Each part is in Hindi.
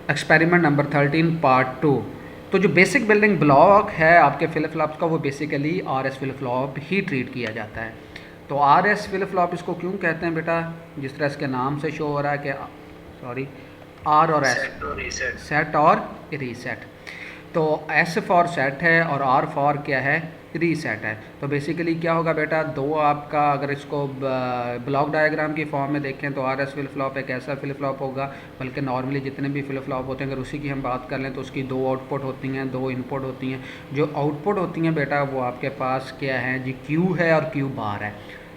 Experiment number 13 part 2। तो जो बेसिक बिल्डिंग ब्लॉक है आपके फ्लिप फ्लॉप्स का, वो basically R S flip flop ही ट्रीट किया जाता है। तो आर एस फ्लिप फ्लॉप इसको क्यों कहते हैं बेटा, जिस तरह इसके नाम से शो हो रहा है कि सॉरी आर और एस, सेट और रीसेट। तो एस फॉर सेट है और आर फॉर क्या है, रीसेट है। तो बेसिकली क्या होगा बेटा, दो आपका अगर इसको ब्लॉक डायग्राम की फॉर्म में देखें तो आर एस फ्लिप फ्लॉप एक ऐसा फ्लिप फ्लॉप होगा, बल्कि नॉर्मली जितने भी फ्लिप फ्लॉप होते हैं अगर उसी की हम बात कर लें तो उसकी दो आउटपुट होती हैं, दो इनपुट होती हैं। जो आउटपुट होती हैं बेटा वो आपके पास क्या है जी, क्यू है और क्यू बार है,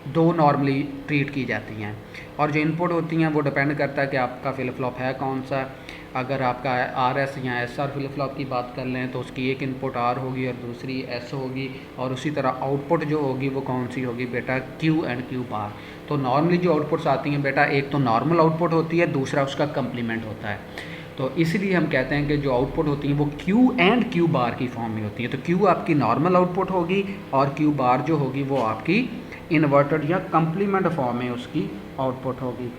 दो नॉर्मली ट्रीट की जाती हैं। और जो इनपुट होती हैं वो डिपेंड करता है कि आपका फ्लिप फ्लॉप है कौन सा। अगर आपका आर एस या एस आर फ्लिप फ्लॉप की बात कर लें तो उसकी एक इनपुट आर होगी और दूसरी एस होगी, और उसी तरह आउटपुट जो होगी वो कौन सी होगी बेटा, क्यू एंड क्यू बार। तो नॉर्मली जो आउटपुट्स आती हैं बेटा, एक तो नॉर्मल आउटपुट होती है, दूसरा उसका कम्प्लीमेंट होता है। तो इसलिए हम कहते हैं कि जो आउटपुट होती हैं वो क्यू एंड क्यू बार की फॉर्म में होती है। तो क्यू आपकी नॉर्मल आउटपुट होगी और क्यू बार जो होगी वो आपकी इन्वर्टेड या कम्प्लीमेंट फॉर्म में उसकी आउटपुट होगी।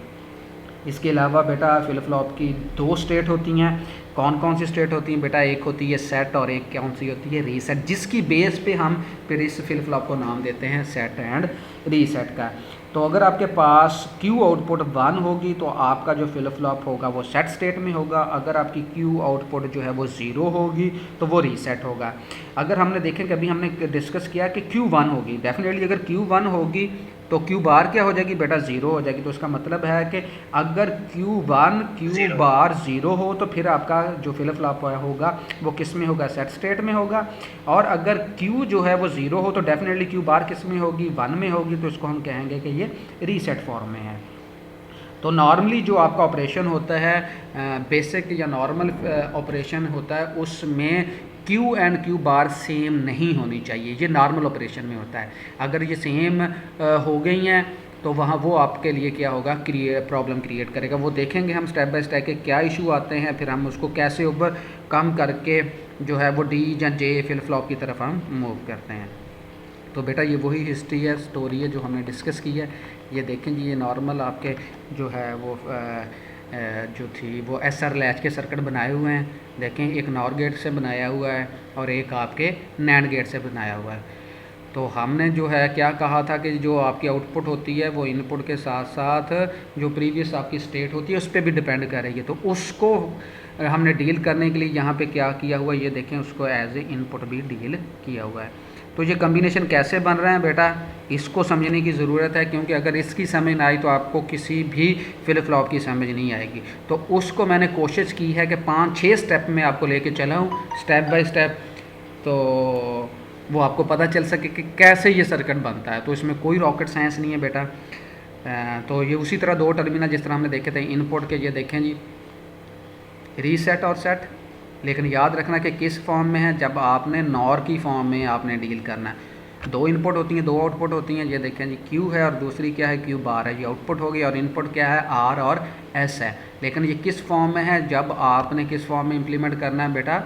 इसके अलावा बेटा फ्लिप फ्लॉप की दो स्टेट होती हैं। कौन कौन सी स्टेट होती हैं बेटा, एक होती है सेट और एक कौन सी होती है, रीसेट, जिसकी बेस पे हम फिर इस फ्लिप फ्लॉप को नाम देते हैं सेट एंड रीसेट का। तो अगर आपके पास क्यू आउटपुट 1 होगी तो आपका जो फ्लिप फ्लॉप होगा वो सेट स्टेट में होगा। अगर आपकी क्यू आउटपुट जो है वो 0 होगी तो वो रीसेट होगा। अगर हमने देखें कभी हमने डिस्कस किया कि क्यू 1 होगी, डेफिनेटली अगर क्यू 1 होगी तो क्यू बार क्या हो जाएगी बेटा, 0 हो जाएगी। तो इसका मतलब है कि अगर Q1 क्यू बार 0 हो तो फिर आपका जो फ्लिप फ्लॉप होगा वो किस में होगा, सेट स्टेट में होगा। और अगर Q जो है वो 0 हो तो डेफिनेटली क्यू बार किस में होगी, 1 में होगी। तो इसको हम कहेंगे कि ये रीसेट फॉर्म में है। तो नॉर्मली जो आपका ऑपरेशन होता है, बेसिक या नॉर्मल ऑपरेशन होता है, उसमें Q and Q bar same नहीं होनी चाहिए। ये नॉर्मल ऑपरेशन में होता है। अगर ये सेम हो गई हैं तो वहाँ वो आपके लिए क्या होगा, प्रॉब्लम क्रिएट करेगा। वो देखेंगे हम स्टेप बाय स्टेप के क्या इशू आते हैं, फिर हम उसको कैसे ऊपर कम करके जो है वो डी या जे फ्लिप फ्लॉप की तरफ हम मूव करते हैं। तो बेटा ये वही हिस्ट्री है, स्टोरी है जो हमने डिस्कस की है। ये देखें जी, ये नॉर्मल आपके जो है वो जो थी वो एस आर लैच के सर्किट बनाए हुए हैं। देखें, एक नॉर गेट से बनाया हुआ है और एक आपके नैंड गेट से बनाया हुआ है। तो हमने जो है क्या कहा था कि जो आपकी आउटपुट होती है वो इनपुट के साथ साथ जो प्रीवियस आपकी स्टेट होती है उस पर भी डिपेंड कर रही है। तो उसको हमने डील करने के लिए यहाँ पे क्या किया हुआ, ये देखें, उसको एज ए इनपुट भी डील किया हुआ है। तो ये कम्बिनेशन कैसे बन रहे हैं बेटा, इसको समझने की ज़रूरत है, क्योंकि अगर इसकी समझ ना आई तो आपको किसी भी फ्लिप फ्लॉप की समझ नहीं आएगी। तो उसको मैंने कोशिश की है कि 5-6 स्टेप में आपको लेके चला हूँ, स्टेप बाय स्टेप, तो वो आपको पता चल सके कि कैसे ये सर्किट बनता है। तो इसमें कोई रॉकेट साइंस नहीं है बेटा। तो ये उसी तरह दो टर्मिनल जिस तरह हमने देखे थे इनपुट के, ये देखें जी, रीसेट और सेट। लेकिन याद रखना कि किस फॉर्म में है, जब आपने नॉर की फॉर्म में आपने डील करना है। दो इनपुट होती हैं, दो आउटपुट होती हैं। ये देखें जी, क्यू है और दूसरी क्या है, क्यू बार है। ये आउटपुट होगी और इनपुट क्या है, आर और एस है। लेकिन ये किस फॉर्म में है, जब आपने किस फॉर्म में इम्प्लीमेंट करना है बेटा,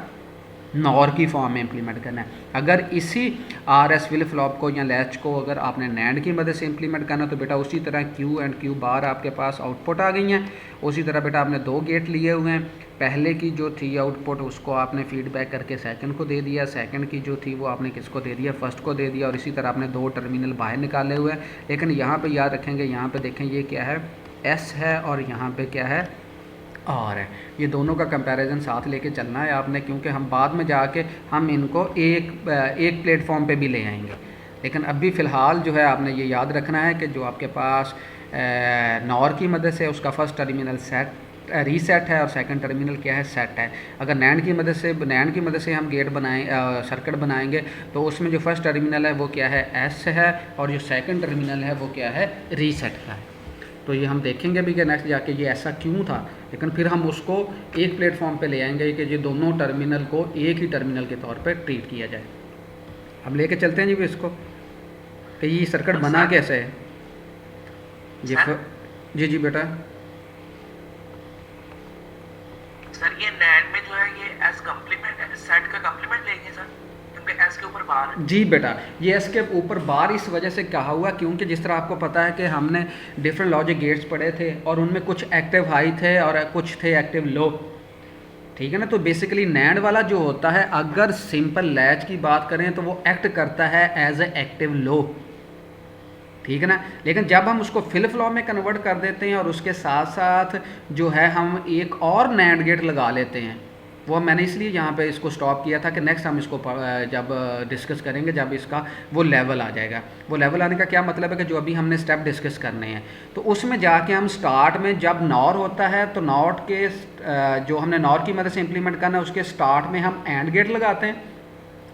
नॉर की फॉर्म में इम्प्लीमेंट करना है। अगर इसी आर एस फ्लिप फ्लॉप को या लैच को अगर आपने नैंड की मदद से इम्प्लीमेंट करना तो बेटा उसी तरह क्यू एंड क्यू बार आपके पास आउटपुट आ गई हैं। उसी तरह बेटा आपने दो गेट लिए हुए हैं। पहले की जो थी आउटपुट उसको आपने फीडबैक करके सेकंड को दे दिया, सेकंड की जो थी वो आपने किसको दे दिया, फर्स्ट को दे दिया। और इसी तरह आपने दो टर्मिनल बाहर निकाले हुए हैं। लेकिन यहाँ पे याद रखेंगे, यहाँ पे देखें ये क्या है, एस है और यहाँ पे क्या है, आर है। ये दोनों का कंपैरिजन साथ लेके चलना है आपने, क्योंकि हम बाद में जाके हम इनको एक प्लेटफॉर्म पे भी ले आएंगे। लेकिन अभी फ़िलहाल जो है आपने ये याद रखना है कि जो आपके पास नॉर की मदद से उसका फर्स्ट टर्मिनल रीसेट है और सेकंड टर्मिनल क्या है, सेट है। अगर नैंड की मदद से हम गेट सर्किट बनाएंगे तो उसमें जो फर्स्ट टर्मिनल है वो क्या है, एस है, और जो सेकंड टर्मिनल है वो क्या है, रीसेट का है। तो ये हम देखेंगे भी कि नेक्स्ट जाके ये ऐसा क्यों था, लेकिन फिर हम उसको एक प्लेटफॉर्म पे ले आएंगे कि ये दोनों टर्मिनल को एक ही टर्मिनल के तौर पे ट्रीट किया जाए। अब लेके चलते हैं जी इसको कि ये सर्किट बना कैसे है। जी जी बेटा। सर ये नैंड में जो है ये एस कम्प्लीमेंट है, सेट का कम्प्लीमेंट लेंगे सर, क्योंकि एस के ऊपर बार है। जी बेटा, ये एस के ऊपर बार इस वजह से कहा हुआ क्योंकि जिस तरह आपको पता है कि हमने डिफरेंट लॉजिक गेट्स पढ़े थे और उनमें कुछ एक्टिव हाई थे और कुछ थे एक्टिव लो। ठीक है ना। तो बेसिकली नैंड वाला जो होता है, अगर सिंपल लैच की बात करें तो वो एक्ट करता है एज ए एक्टिव लो, ठीक है ना। लेकिन जब हम उसको फ्लिप फ्लॉप में कन्वर्ट कर देते हैं और उसके साथ साथ जो है हम एक और नैंड गेट लगा लेते हैं, वो मैंने इसलिए यहाँ पे इसको स्टॉप किया था कि नेक्स्ट हम इसको जब डिस्कस करेंगे, जब इसका वो लेवल आ जाएगा। वो लेवल आने का क्या मतलब है कि जो अभी हमने स्टेप डिस्कस करने हैं, तो उसमें जाके हम स्टार्ट में जब नॉर होता है तो नॉट के जो हमने नॉर की मदद से इम्प्लीमेंट करना है उसके स्टार्ट में हम एंड गेट लगाते हैं,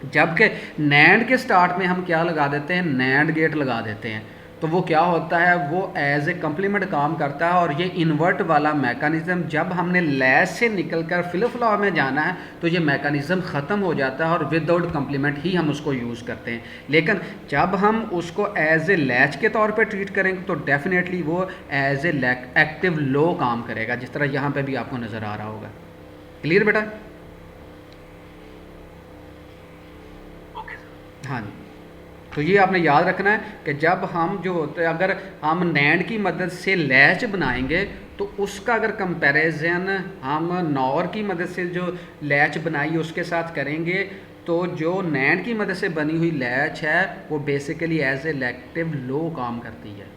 जबकि नैंड के स्टार्ट में हम क्या लगा देते हैं, नैंड गेट लगा देते हैं। तो वो क्या होता है, वो एज ए कम्प्लीमेंट काम करता है। और ये इन्वर्ट वाला मैकेनिज़्म जब हमने लैच से निकलकर फ्लिप फ्लॉप में जाना है तो ये मैकेनिज़्म ख़त्म हो जाता है और विदाउट कम्प्लीमेंट ही हम उसको यूज़ करते हैं। लेकिन जब हम उसको एज ए लैच के तौर पे ट्रीट करेंगे तो डेफिनेटली वो एज ए एक्टिव लो काम करेगा, जिस तरह यहाँ पे भी आपको नज़र आ रहा होगा। क्लियर बेटा? Okay sir. हाँ जी। तो ये आपने याद रखना है कि जब हम जो होते हैं, अगर हम नैंड की मदद से लैच बनाएंगे तो उसका अगर कंपैरिजन हम नॉर की मदद से जो लैच बनाई उसके साथ करेंगे, तो जो नैंड की मदद से बनी हुई लैच है वो basically as a active low काम करती है।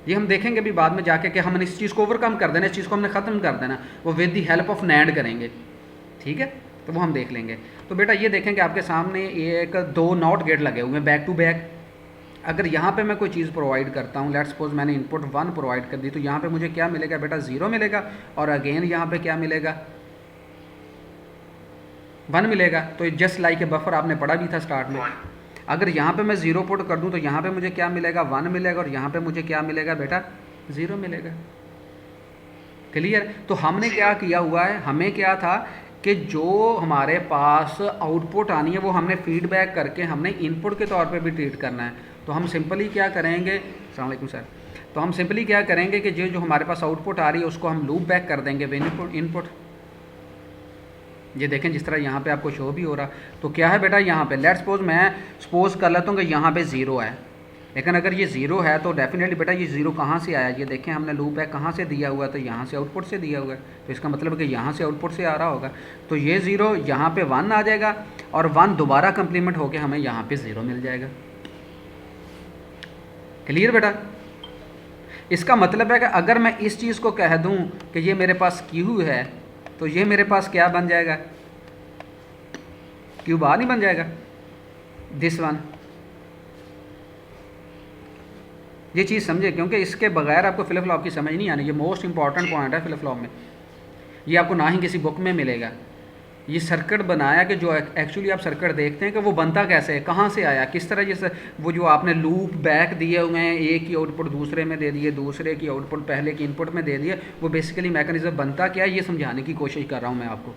ये हम देखेंगे भी बाद में जाके कि हमने इस चीज़ को ओवरकम कर देना, इस चीज़ को हमने ख़त्म कर देना, वो with the help of NAND करेंगे, ठीक है। तो वो हम देख लेंगे। तो बेटा ये देखेंगे आपके सामने एक दो नॉट गेट लगे हुए हैं बैक टू बैक। अगर यहाँ पे मैं कोई चीज़ प्रोवाइड करता हूँ, लेट्स सपोज मैंने इनपुट 1 प्रोवाइड कर दी, तो यहाँ पे मुझे क्या मिलेगा बेटा, 0 मिलेगा। और अगेन यहाँ पे क्या मिलेगा, 1 मिलेगा। तो जस्ट लाइक ए बफर आपने पढ़ा भी था स्टार्ट में। अगर यहाँ पे मैं 0 पुट कर दूँ तो यहाँ पे मुझे क्या मिलेगा, 1 मिलेगा। और यहाँ पे मुझे क्या मिलेगा बेटा, 0 मिलेगा। क्लियर? तो हमने क्या किया हुआ है, हमें क्या था कि जो हमारे पास आउटपुट आनी है वो हमने फीडबैक करके हमने इनपुट के तौर पे भी ट्रीट करना है। तो हम सिंपली क्या करेंगे, अस्सलाम वालेकुम सर, तो हम सिंपली क्या करेंगे कि जो हमारे पास आउटपुट आ रही है उसको हम लूप बैक कर देंगे इनपुट। ये देखें जिस तरह यहाँ पे आपको शो भी हो रहा। तो क्या है बेटा, यहाँ पे लेट्स सपोज मैं सपोज कर लेता हूँ कि यहाँ पे 0 है, लेकिन अगर ये 0 है तो डेफिनेटली बेटा ये 0 कहाँ से आया, ये देखें हमने लूप बैक कहाँ से दिया हुआ है, तो यहाँ से आउटपुट से दिया हुआ है। तो इसका मतलब है कि यहाँ से आउटपुट से आ रहा होगा। तो ये 0 यहाँ पे 1 आ जाएगा और 1 दोबारा कंप्लीमेंट होके हमें यहाँ पे 0 मिल जाएगा। क्लियर बेटा? इसका मतलब है कि अगर मैं इस चीज़ को कह दूँ कि ये मेरे पास क्यू है, तो ये मेरे पास क्या बन जाएगा, क्यू बार नहीं बन जाएगा, दिस वन। ये चीज़ समझे, क्योंकि इसके बगैर आपको फ्लिप फ्लॉप की समझ नहीं आनी। ये मोस्ट इंपॉर्टेंट पॉइंट है फ्लिप फ्लॉप में। ये आपको ना ही किसी बुक में मिलेगा। ये सर्किट बनाया कि जो एक्चुअली आप सर्किट देखते हैं कि वो बनता कैसे है, कहाँ से आया, किस तरह जैसे वो जो आपने लूप बैक दिए हुए हैं, एक की आउटपुट दूसरे में दे दिए, दूसरे की आउटपुट पहले की इनपुट में दे दिए, वो बेसिकली मैकेनिज्म बनता क्या है ये समझाने की कोशिश कर रहा हूँ मैं आपको।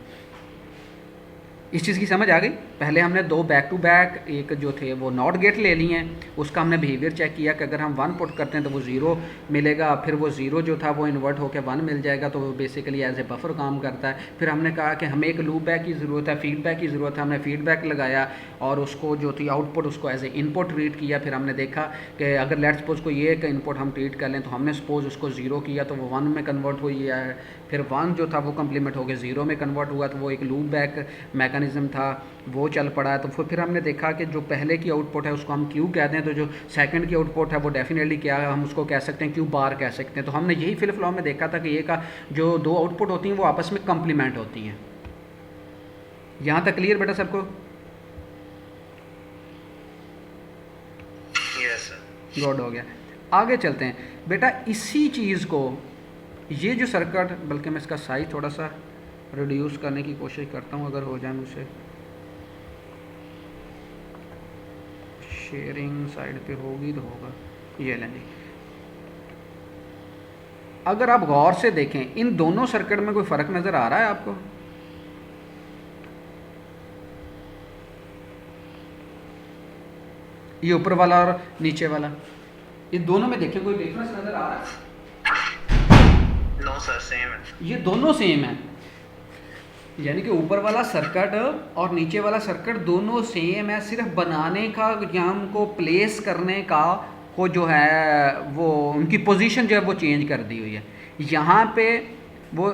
इस चीज़ की समझ आ गई? पहले हमने 2 बैक टू बैक एक जो थे वो नॉट गेट ले लिए हैं, उसका हमने बिहेवियर चेक किया कि अगर हम 1 पुट करते हैं तो वो 0 मिलेगा, फिर वो 0 जो था वो इन्वर्ट होकर 1 मिल जाएगा, तो वो बेसिकली एज ए बफर काम करता है। फिर हमने कहा कि हमें एक लूप बैक की ज़रूरत है, फीडबैक की ज़रूरत है, हमने फीडबैक लगाया और उसको जो थी आउटपुट उसको एज ए इनपुट ट्रीट किया। फिर हमने देखा कि अगर लेट्स सपोज को ये एक इनपुट हम ट्रीट कर लें, तो हमने सपोज उसको 0 किया तो वो 1 में कन्वर्ट हुई है, फिर 1 जो था वो कम्प्लीमेंट हो गया 0 में कन्वर्ट हुआ, तो वो एक लूप बैक मैकेनिज़्म था वो चल पड़ा है। तो फिर हमने देखा कि जो पहले की आउटपुट है उसको हम क्यू कहते हैं, तो जो सेकंड की आउटपुट है वो डेफिनेटली क्या है, हम उसको कह सकते हैं क्यू बार कह सकते हैं। तो हमने यही फ्लिप फ्लॉप में देखा था कि ये का जो 2 आउटपुट होती हैं वो आपस में कम्प्लीमेंट होती हैं। यहाँ तक क्लियर बेटा सबको? Yes sir. गुड हो गया। आगे चलते हैं बेटा। इसी चीज़ को ये जो सर्किट, बल्कि मैं इसका साइज थोड़ा सा रिड्यूस करने की कोशिश करता हूँ अगर हो जाए मुझसे। शेयरिंग साइड पे होगी तो होगा, ये लें जी। अगर आप गौर से देखें इन दोनों सर्किट में कोई फ़र्क नज़र आ रहा है आपको? ये ऊपर वाला और नीचे वाला, ये दोनों में देखें कोई डिफरेंस नज़र आ रहा है? नो सर, सेम है। ये दोनों सेम है, यानी कि ऊपर वाला सर्किट और नीचे वाला सर्किट दोनों सेम है। सिर्फ बनाने का या हमको प्लेस करने का को जो है वो उनकी पोजीशन जो है वो चेंज कर दी हुई है। यहाँ पे वो